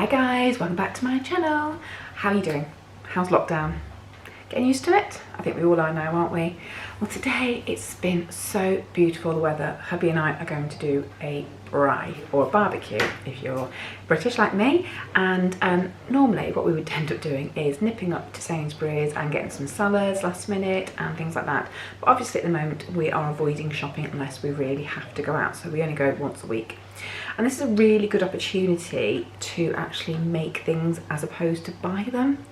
Hi guys, welcome back to my channel. How are you doing? How's lockdown? Getting used to it? I think we all are now, aren't we? Well, today it's been so beautiful, the weather. Hubby and I are going to do a braai, or a barbecue if you're British like me. And normally what we would end up doing is nipping up to Sainsbury's and getting some salads last minute and things like that. But obviously at the moment we are avoiding shopping unless we really have to go out, so we only go once a week. And this is a really good opportunity to actually make things as opposed to buy them.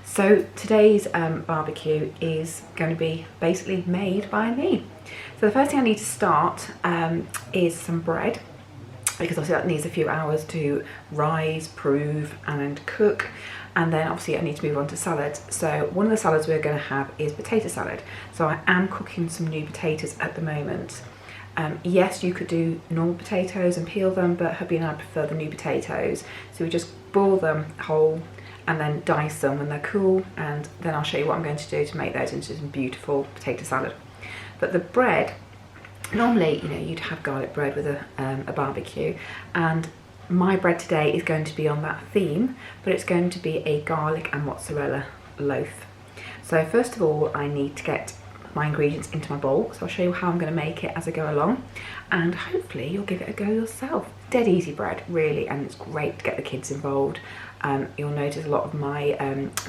So today's barbecue is going to be basically made by me. So the first thing I need to start is some bread, because obviously that needs a few hours to rise, prove and cook. And then obviously I need to move on to salads. So one of the salads we're going to have is potato salad. So I am cooking some new potatoes at the moment. Yes, you could do normal potatoes and peel them, but hubby and I prefer the new potatoes. So we just boil them whole and then dice them when they're cool, and then I'll show you what I'm going to do to make those into some beautiful potato salad. But the bread, normally, you know, you'd have garlic bread with a barbecue, and my bread today is going to be on that theme, but it's going to be a garlic and mozzarella loaf. So first of all, I need to get my ingredients into my bowl, so I'll show you how I'm going to make it as I go along, and hopefully you'll give it a go yourself. Dead easy bread, really, and it's great to get the kids involved. You'll notice a lot of my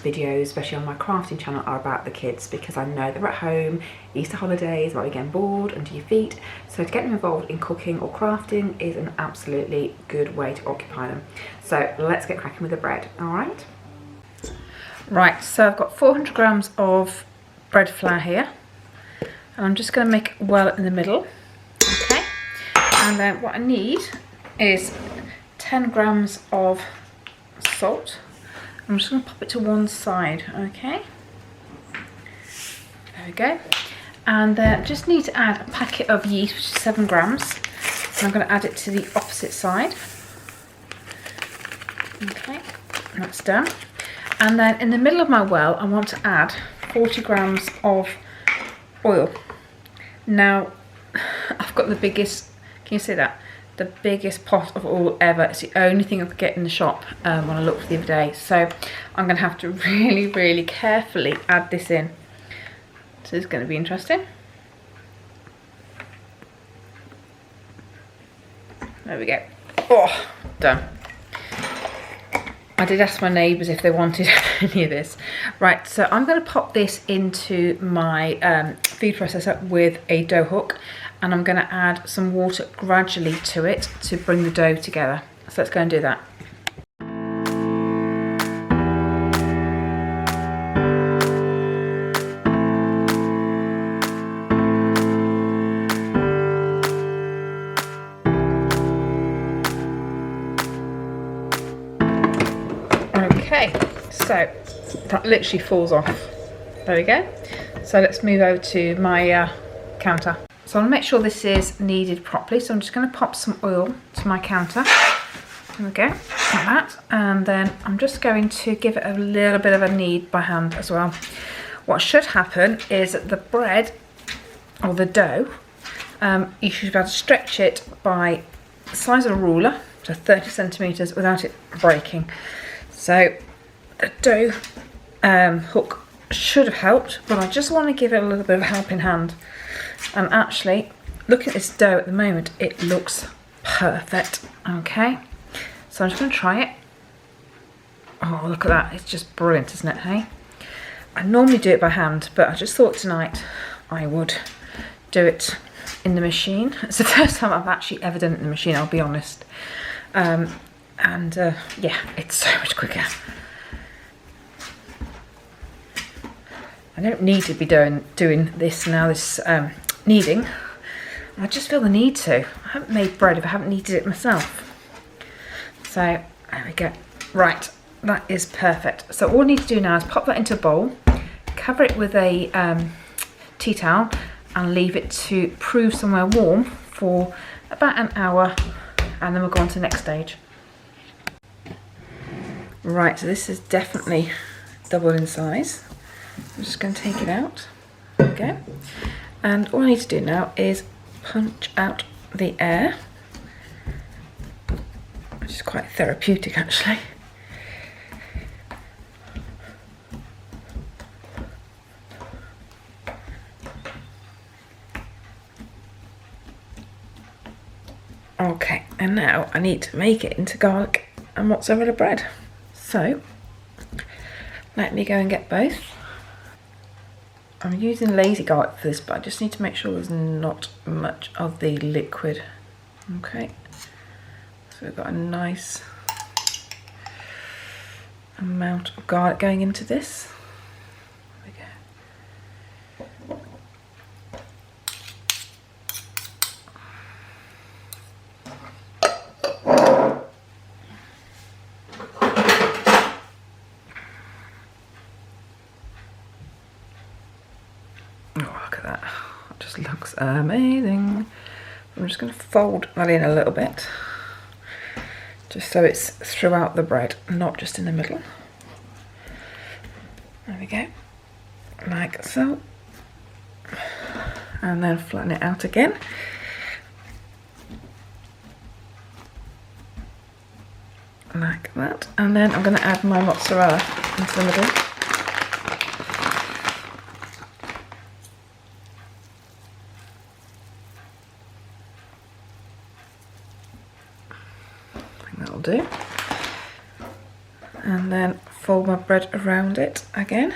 videos, especially on my crafting channel, are about the kids, because I know they're at home, Easter holidays, might be getting bored under your feet, so to get them involved in cooking or crafting is an absolutely good way to occupy them. So let's get cracking with the bread. Alright, so I've got 400 grams of bread flour here, and I'm just going to make it well in the middle. Okay, and then what I need is 10 grams of salt. I'm just going to pop it to one side. Okay, there we go. And then just need to add a packet of yeast, which is 7 grams. And I'm going to add it to the opposite side. Okay, that's done. And then in the middle of my well, I want to add 40 grams of oil. Now, I've got the biggest, can you see that? The biggest pot of oil ever. It's the only thing I could get in the shop when I looked the other day. So I'm going to have to really, really carefully add this in. So it's going to be interesting. There we go. Oh, done. I did ask my neighbours if they wanted any of this. Right, so I'm going to pop this into my food processor with a dough hook, and I'm going to add some water gradually to it to bring the dough together. So let's go and do that. Okay, so that literally falls off. There we go. So let's move over to my counter. So I'll make sure this is kneaded properly. So I'm just going to pop some oil to my counter. There we go, like that. And then I'm just going to give it a little bit of a knead by hand as well. What should happen is that the bread, or the dough, you should be able to stretch it by the size of a ruler, so 30 centimetres, without it breaking. So the dough hook should have helped, but I just want to give it a little bit of a helping hand. And actually, look at this dough at the moment, it looks perfect. Okay, so I'm just going to try it. Oh, look at that, it's just brilliant, isn't it, hey? I normally do it by hand, but I just thought tonight I would do it in the machine. It's the first time I've actually ever done it in the machine, I'll be honest. Yeah, it's so much quicker. I don't need to be doing this now, this kneading. I just feel the need to. I haven't made bread if I haven't kneaded it myself. So there we go. Right, that is perfect. So all I need to do now is pop that into a bowl, cover it with a tea towel, and leave it to prove somewhere warm for about an hour, and then we'll go on to the next stage. Right, so this is definitely double in size. I'm just going to take it out. There we go. And all I need to do now is punch out the air, which is quite therapeutic actually. Okay, and now I need to make it into garlic and mozzarella bread. So let me go and get both. I'm using lazy garlic for this, but I just need to make sure there's not much of the liquid. Okay, so we've got a nice amount of garlic going into this. There we go. Oh, look at that. That just looks amazing. I'm just going to fold that in a little bit, just so it's throughout the bread, not just in the middle. There we go, like so. And then flatten it out again. Like that. And then I'm going to add my mozzarella into the middle. That'll do. And then fold my bread around it again.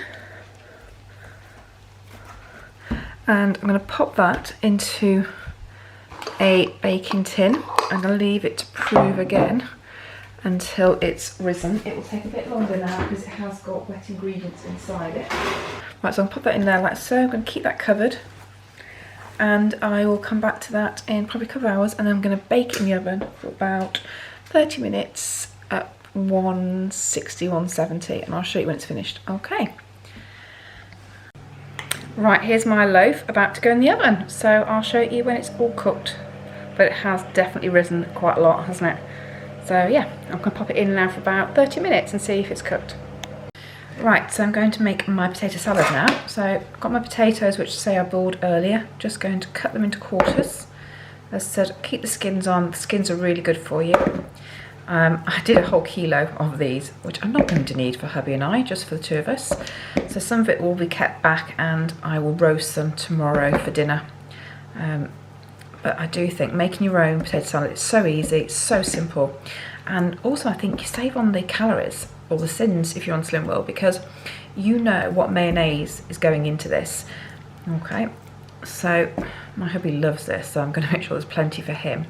And I'm going to pop that into a baking tin. I'm going to leave it to prove again until it's risen. It will take a bit longer now because it has got wet ingredients inside it. Right, so I'll pop that in there like so. I'm going to keep that covered. And I will come back to that in probably a couple of hours, and I'm going to bake it in the oven for about 30 minutes at 160, 170, and I'll show you when it's finished. Okay. Right, here's my loaf about to go in the oven. So I'll show you when it's all cooked. But it has definitely risen quite a lot, hasn't it? So yeah, I'm going to pop it in now for about 30 minutes and see if it's cooked. Right, so I'm going to make my potato salad now. So I've got my potatoes, which say I boiled earlier. Just going to cut them into quarters. As I said, keep the skins on. The skins are really good for you. I did a whole kilo of these, which I'm not going to need for hubby and I, just for the two of us. So some of it will be kept back and I will roast them tomorrow for dinner. But I do think making your own potato salad is so easy, it's so simple. And also I think you save on the calories or the sins if you're on Slim World, because you know what mayonnaise is going into this. Okay, so my hubby loves this, so I'm going to make sure there's plenty for him.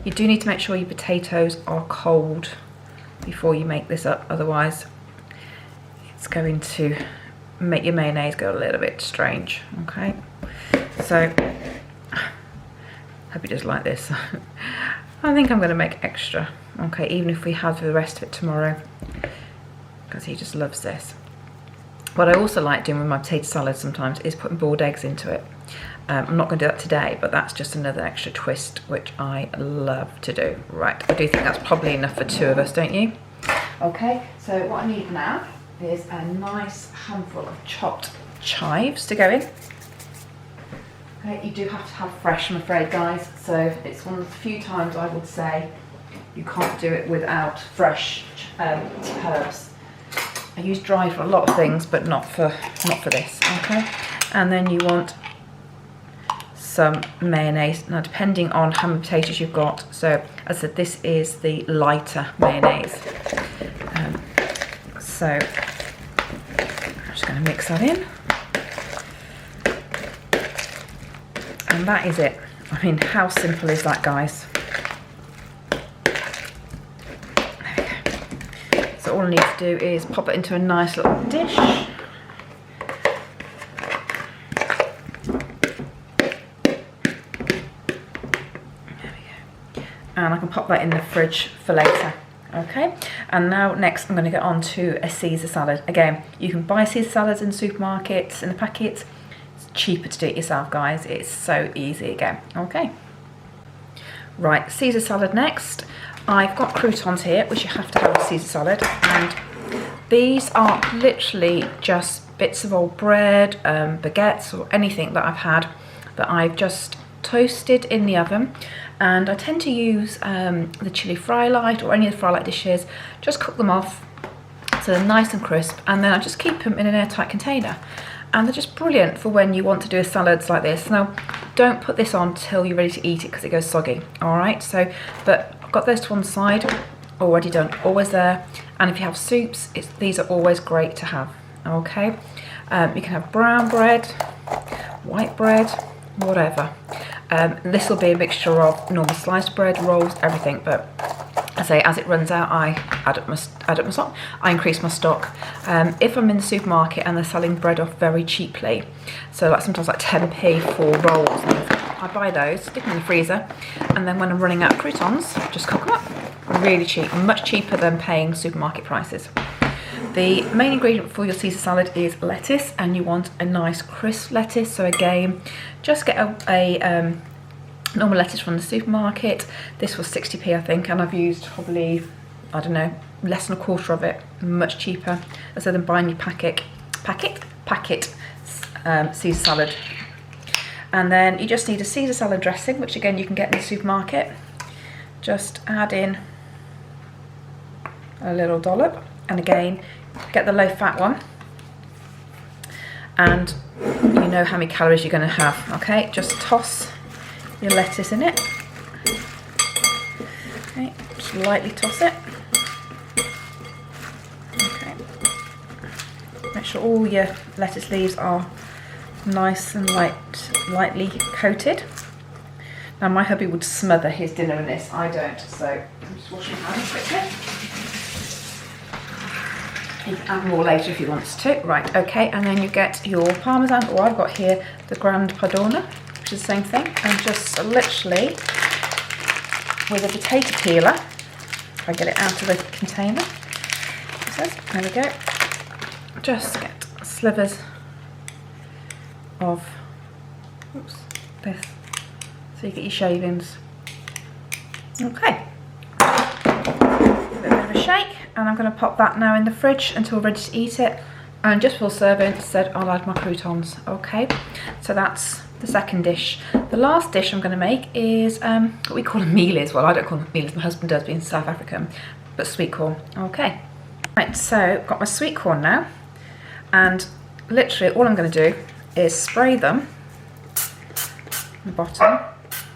You do need to make sure your potatoes are cold before you make this up, otherwise it's going to make your mayonnaise go a little bit strange. Okay, so hubby does like this. I think I'm going to make extra, okay, even if we have the rest of it tomorrow, because he just loves this. What I also like doing with my potato salad sometimes is putting boiled eggs into it. I'm not going to do that today, but that's just another extra twist, which I love to do. Right, I do think that's probably enough for two of us, don't you? Okay, so what I need now is a nice handful of chopped chives to go in. Okay, you do have to have fresh, I'm afraid, guys. So it's one of the few times I would say you can't do it without fresh herbs. I use dry for a lot of things, but not for this. Okay, and then you want some mayonnaise. Now, depending on how many potatoes you've got. So, as I said, this is the lighter mayonnaise. So I'm just going to mix that in. And that is it. I mean, how simple is that, guys? There we go. So all I need to do is pop it into a nice little dish. There we go. And I can pop that in the fridge for later. Okay, and now next I'm going to get on to a Caesar salad. Again, you can buy Caesar salads in supermarkets, in the packets. Cheaper to do it yourself, guys. It's so easy again. Okay, right, Caesar salad next. I've got croutons here, which you have to have with Caesar salad, and these are literally just bits of old bread, baguettes, or anything that I've had that I've just toasted in the oven. And I tend to use the chili fry light or any of the fry light dishes. Just cook them off so they're nice and crisp, and then I just keep them in an airtight container. And they're just brilliant for when you want to do salads like this. Now, don't put this on till you're ready to eat it because it goes soggy. All right, so, but I've got those to one side, already done, always there. And if you have soups, these are always great to have, okay? You can have brown bread, white bread, whatever. This will be a mixture of normal sliced bread, rolls, everything, but I say as it runs out, I add up my stock. I increase my stock. If I'm in the supermarket and they're selling bread off very cheaply, so like sometimes like 10p for rolls, I buy those, stick them in the freezer, and then when I'm running out of croutons, just cook them up. Really cheap, much cheaper than paying supermarket prices. The main ingredient for your Caesar salad is lettuce, and you want a nice crisp lettuce. So again, just get a normal lettuce from the supermarket. This was 60p I think, and I've used probably, I don't know, less than a quarter of it. Much cheaper than buying your packet Caesar salad. And then you just need a Caesar salad dressing, which again you can get in the supermarket. Just add in a little dollop, and again get the low fat one, and you know how many calories you're going to have. Okay, just toss your lettuce in it. Okay, just lightly toss it. Okay, make sure all your lettuce leaves are nice and lightly coated. Now my hubby would smother his dinner in this, I don't, so I'm just washing my hands quickly. You can add more later if he wants to. Right, okay, and then you get your parmesan, or I've got here the Grand Padona, which is the same thing, and just literally with a potato peeler, if I get it out of the container, there we go, just get slivers of this, so you get your shavings. Okay, a bit of a shake, and I'm going to pop that now in the fridge until we're ready to eat it. And just before serving, said I'll add my croutons. Okay, so that's the second dish. The last dish I'm going to make is what we call a mealies. Well, I don't call them mealies, my husband does, being South African, but sweet corn. Okay, right, so got my sweet corn now, and literally all I'm going to do is spray them the bottom,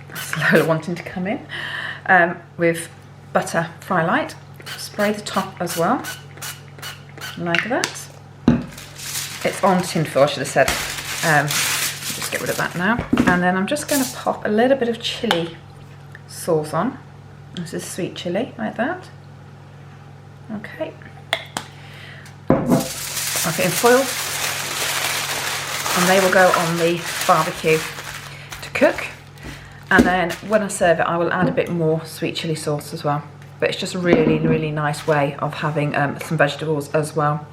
that's Lola wanting to come in, with butter fry light. Spray the top as well, like that. It's on tinfoil, I should have said. Just get rid of that now. And then I'm just going to pop a little bit of chilli sauce on. This is sweet chilli, like that. Okay. I'll put in foil, and they will go on the barbecue to cook. And then when I serve it, I will add a bit more sweet chilli sauce as well. But it's just a really, really nice way of having some vegetables as well.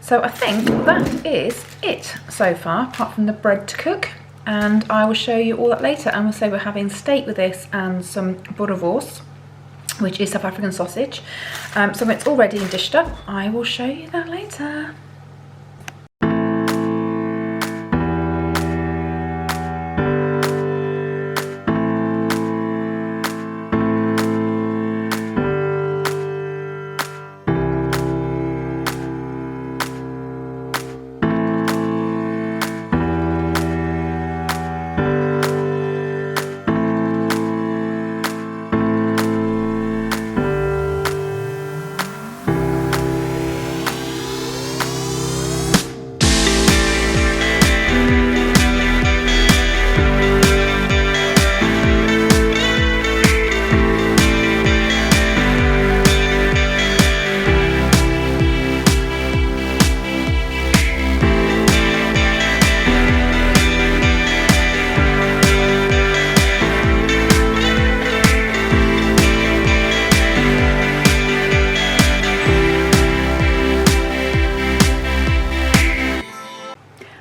So I think that is it so far, apart from the bread to cook. And I will show you all that later. And we'll say we're having steak with this and some boerewors, which is South African sausage. So when it's all ready and dished up, I will show you that later.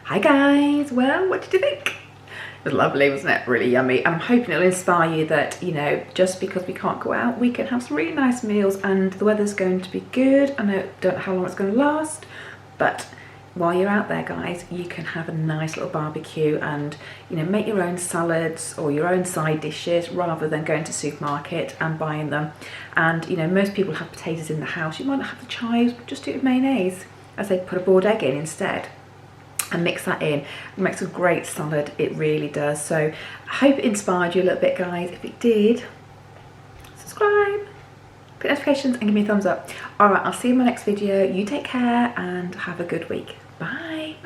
Hi guys, well, what did you think? It was lovely, wasn't it? Really yummy. And I'm hoping it'll inspire you that, you know, just because we can't go out, we can have some really nice meals, and the weather's going to be good. I don't know how long it's going to last, but while you're out there, guys, you can have a nice little barbecue and, you know, make your own salads or your own side dishes rather than going to the supermarket and buying them. And, you know, most people have potatoes in the house. You might not have the chives, but just do it with mayonnaise, as they put a boiled egg in instead. and mix that in. It makes a great salad, it really does. So I hope it inspired you a little bit, guys. If it did, subscribe, put notifications, and give me a thumbs up. All right, I'll see you in my next video. You take care and have a good week. Bye.